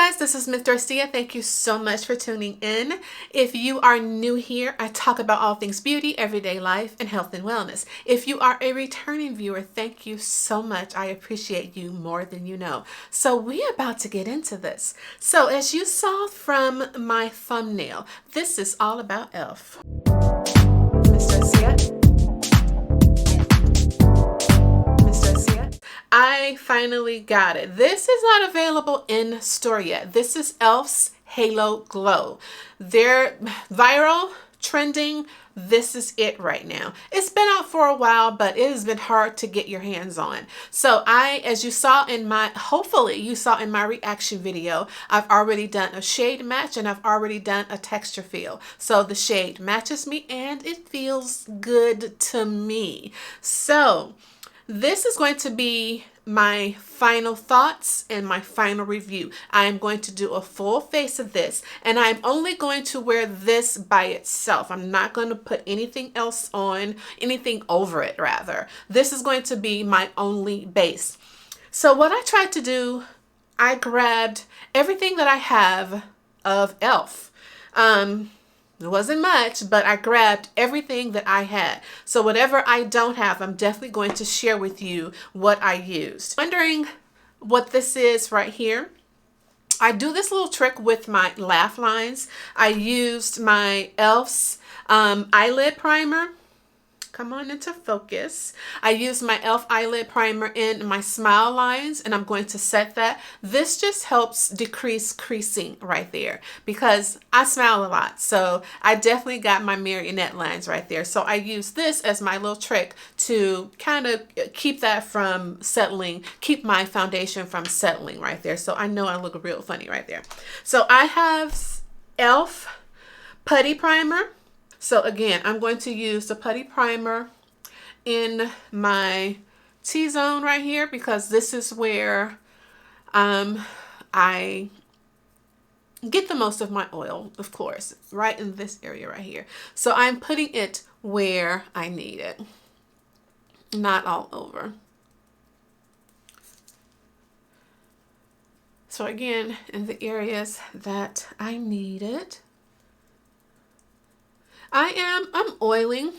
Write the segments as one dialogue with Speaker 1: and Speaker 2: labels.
Speaker 1: guys, this is MsDorciah. Thank you so much for tuning in. If you are new here, I talk about all things beauty, everyday life, and health and wellness. If you are a returning viewer, thank you so much. I appreciate you more than you know. So we're about to get into this. So as you saw from my thumbnail, this is all about e.l.f. MsDorciah. I finally got it. This is not available in store yet. This is e.l.f.'s Halo Glow. They're viral, trending. This is it right now. It's been out for a while, but it has been hard to get your hands on. So as you saw in my, hopefully you saw in my reaction video, I've already done a shade match and I've already done a texture feel. So the shade matches me and it feels good to me. So this is going to be my final thoughts and my final review. I am going to do a full face of this and I'm only going to wear this by itself. I'm not going to put anything else on, anything over it rather. This is going to be my only base. So what I tried to do, I grabbed everything that I have of e.l.f. It wasn't much, but I grabbed everything that I had. So whatever I don't have, I'm definitely going to share with you what I used. Wondering what this is right here? I do this little trick with my laugh lines. I used my e.l.f.'s eyelid primer. Come on into focus. I used my e.l.f. eyelid primer in my smile lines and I'm going to set that. This just helps decrease creasing right there because I smile a lot. So I definitely got my marionette lines right there. So I use this as my little trick to kind of keep that from settling, keep my foundation from settling right there. So I know I look real funny right there. So I have e.l.f. putty primer. So again, I'm going to use the putty primer in my T-zone right here because this is where I get the most of my oil, of course, right in this area right here. So I'm putting it where I need it, not all over. So again, in the areas that I need it. I'm oiling,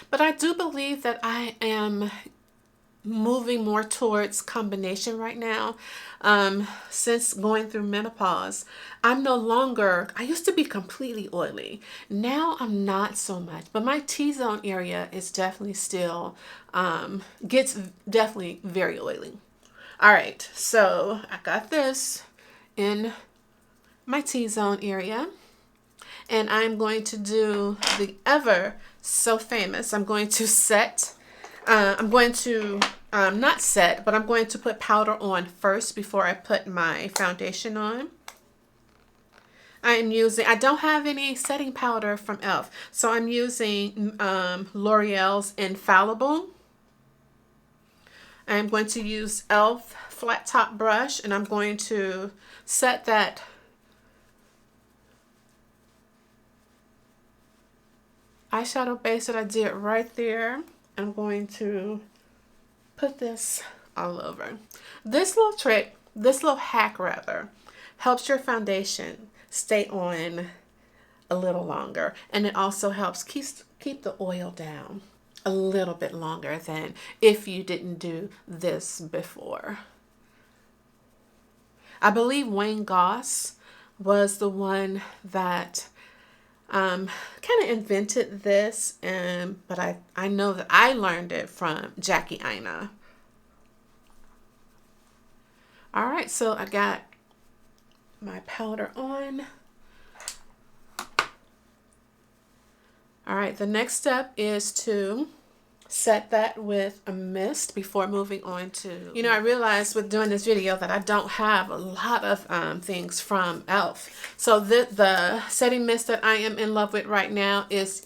Speaker 1: but I do believe that I am moving more towards combination right now. Since going through menopause, I'm no longer, I used to be completely oily. Now I'm not so much, but my T-zone area is definitely still, gets definitely very oily. All right, so I got this in my T-zone area. And I'm going to do the ever so famous, I'm going to set, I'm going to, not set, but I'm going to put powder on first before I put my foundation on. I don't have any setting powder from e.l.f. So I'm using Loreal's Infallible. I'm going to use e.l.f. flat top brush and I'm going to set that eyeshadow base that I did right there. I'm going to put this all over. This little trick, this little hack rather, helps your foundation stay on a little longer. And it also helps keep the oil down a little bit longer than if you didn't do this before. I believe Wayne Goss was the one that kind of invented this, but I know that I learned it from Jackie Aina. All right, so I got my powder on. All right, the next step is to set that with a mist before moving on to, I realized with doing this video that I don't have a lot of things from e.l.f. So the setting mist that I am in love with right now is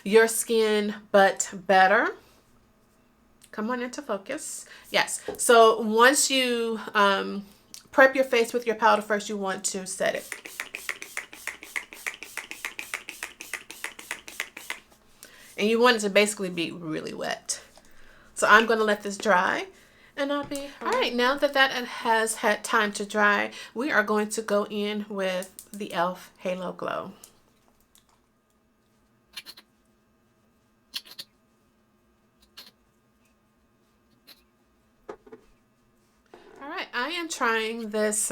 Speaker 1: Your Skin But Better. Come on into focus. Yes. So once you prep your face with your powder first, you want to set it. And you want it to basically be really wet. So I'm going to let this dry And I'll be all right. Now that that has had time to dry, we are going to go in with the e.l.f. Halo Glow. All right, I am trying this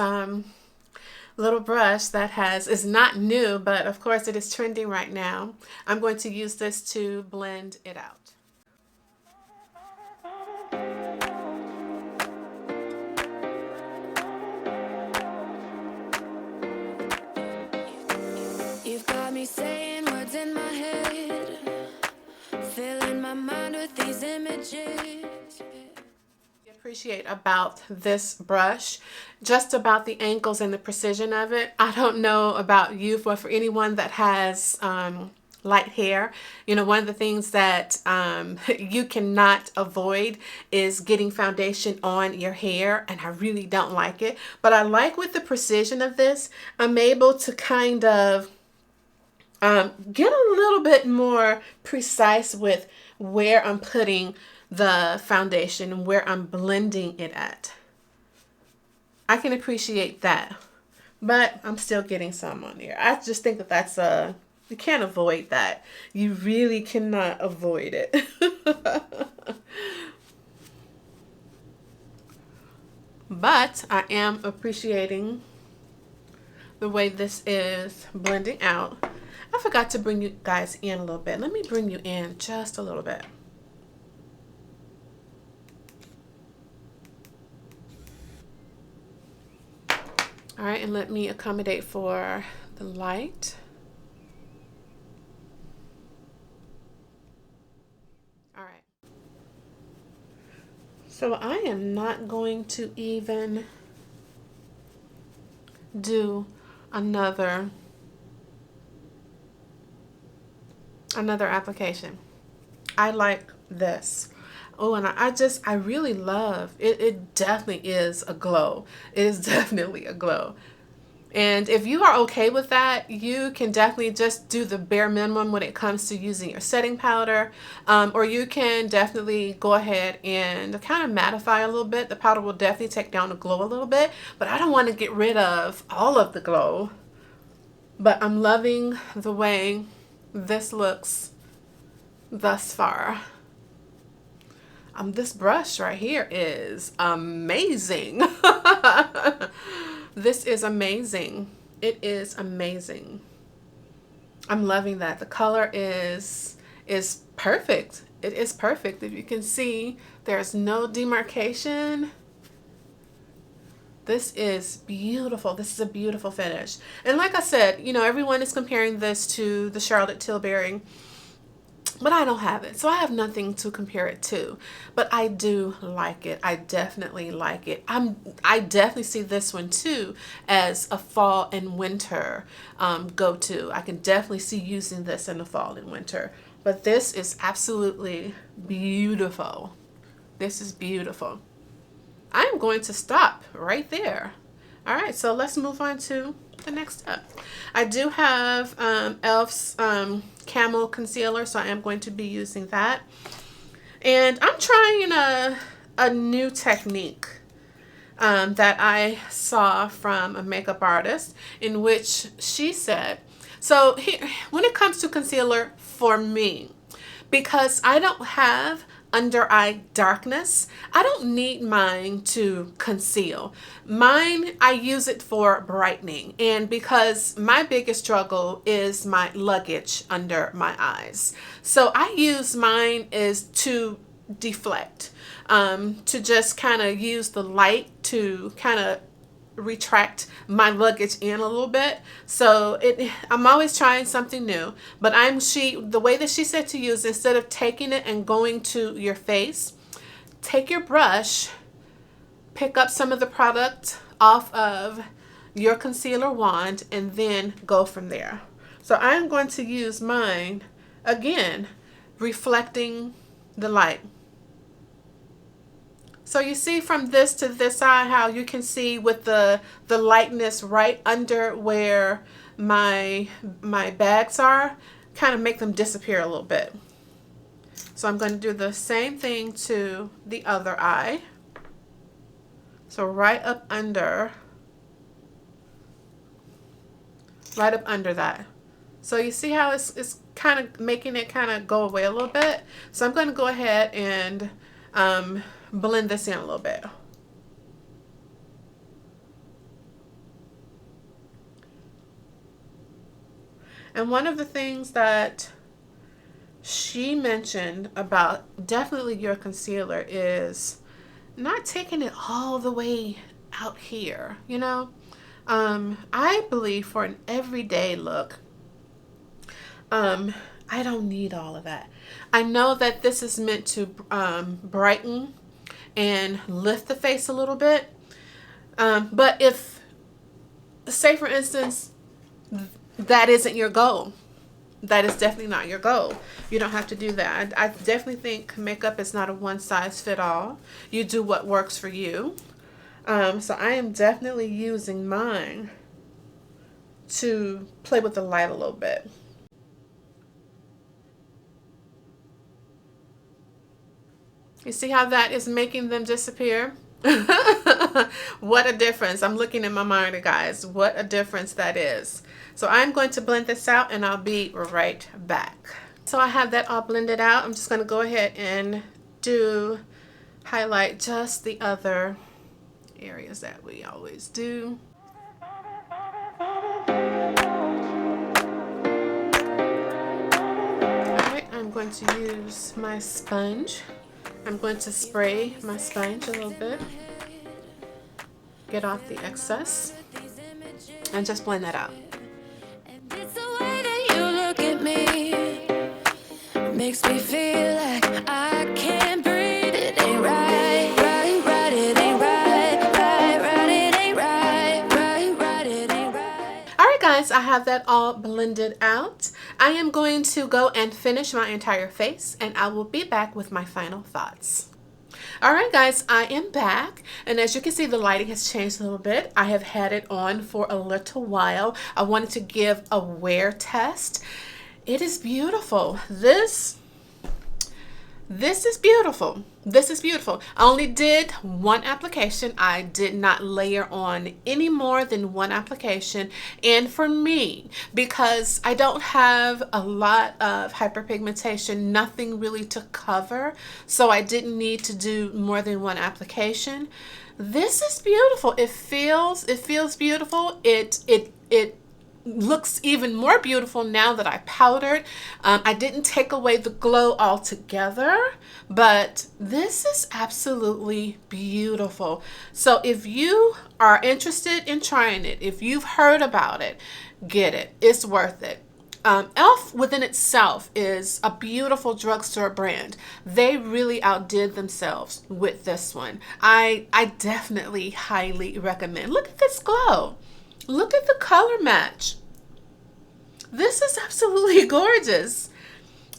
Speaker 1: little brush that is not new, but of course it is trending right now. I'm going to use this to blend it out.
Speaker 2: You've got me saying words in my head, filling my mind with these images.
Speaker 1: Appreciate about this brush, just about the angles and the precision of it. I don't know about you, but for anyone that has light hair, you know, one of the things that you cannot avoid is getting foundation on your hair, and I really don't like it. But I like with the precision of this, I'm able to kind of get a little bit more precise with where I'm putting the foundation and where I'm blending it at. I can appreciate that, but I'm still getting some on here. I just think that that's you can't avoid that. You really cannot avoid it. But I am appreciating the way this is blending out. I forgot to bring you guys in a little bit. Let me bring you in just a little bit. All right, and let me accommodate for the light. All right. So I am not going to even do another application. I like this. Oh, and I really love it. It definitely is a glow. It is definitely a glow. And if you are okay with that, you can definitely just do the bare minimum when it comes to using your setting powder. Or you can definitely go ahead and kind of mattify a little bit. The powder will definitely take down the glow a little bit, but I don't want to get rid of all of the glow. But I'm loving the way this looks thus far. This brush right here is amazing. This is amazing. It is amazing. I'm loving that. The color is perfect. It is perfect. If you can see, there's no demarcation. This is beautiful. This is a beautiful finish. And like I said, you know, everyone is comparing this to the Charlotte Tilbury, but I don't have it, so I have nothing to compare it to. But I do like it. I definitely like it. I definitely see this one too as a fall and winter go-to. I can definitely see using this in the fall and winter. But this is absolutely beautiful. This is beautiful. I'm going to stop right there. All right, so let's move on to the next step. I do have e.l.f.'s Camo concealer, so I am going to be using that. And I'm trying a new technique that I saw from a makeup artist, in which she said, so here, when it comes to concealer for me, because I don't have under eye darkness, I don't need mine to conceal. Mine, I use it for brightening, and because my biggest struggle is my luggage under my eyes, so I use mine is to deflect, to just kind of use the light to kind of retract my luggage in a little bit. So I'm always trying something new, but the way that she said to use, instead of taking it and going to your face, take your brush, pick up some of the product off of your concealer wand, and then go from there. So I'm going to use mine again, reflecting the light. So you see from this to this side how you can see with the lightness right under where my bags are, kind of make them disappear a little bit. So I'm going to do the same thing to the other eye. So right up under that. So you see how it's kind of making it kind of go away a little bit. So I'm going to go ahead and blend this in a little bit. And one of the things that she mentioned about definitely your concealer is not taking it all the way out here, you know. I believe for an everyday look, I don't need all of that. I know that this is meant to brighten and lift the face a little bit, but if, say for instance, that isn't your goal, that is definitely not your goal. You don't have to do that. I definitely think makeup is not a one-size-fits-all. You do what works for you. So I am definitely using mine to play with the light a little bit. You see how that is making them disappear? What a difference. I'm looking in my monitor, guys. What a difference that is. So I'm going to blend this out and I'll be right back. So I have that all blended out. I'm just going to go ahead and highlight just the other areas that we always do. Alright, I'm going to use my sponge. I'm going to spray my sponge a little bit, get off the excess, and just blend that out.
Speaker 2: It's the way that you look at me, makes me feel like I can't breathe. It ain't right, right, right, it ain't right, right, right, it ain't right, right, right, it ain't right.
Speaker 1: Alright guys, I have that all blended out. I am going to go and finish my entire face and I will be back with my final thoughts. Alright guys, I am back, and as you can see the lighting has changed a little bit. I have had it on for a little while. I wanted to give a wear test. It is beautiful. This is beautiful. This is beautiful. I only did one application. I did not layer on any more than one application. And for me, because I don't have a lot of hyperpigmentation, nothing really to cover, so I didn't need to do more than one application. This is beautiful. It feels beautiful. It looks even more beautiful now that I powdered. I didn't take away the glow altogether, but this is absolutely beautiful. So if you are interested in trying it, if you've heard about it, get it. It's worth it. e.l.f. within itself is a beautiful drugstore brand. They really outdid themselves with this one. I definitely highly recommend. Look at this glow. Look at the color match. This is absolutely gorgeous.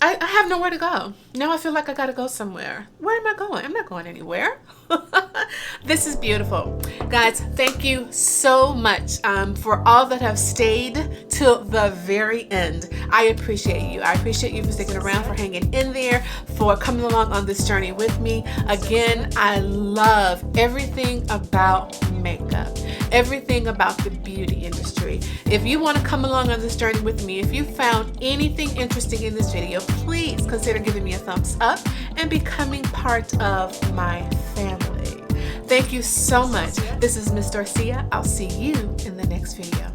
Speaker 1: I have nowhere to go. Now I feel like I gotta go somewhere. Where am I going? I'm not going anywhere. This is beautiful. Guys, thank you so much for all that have stayed till the very end. I appreciate you. I appreciate you for sticking around, for hanging in there, for coming along on this journey with me. Again, I love everything about makeup, everything about the beauty industry. If you want to come along on this journey with me, if you found anything interesting in this video, please consider giving me a thumbs up and becoming part of my family. Thank you so much. This is MsDorciah. I'll see you in the next video.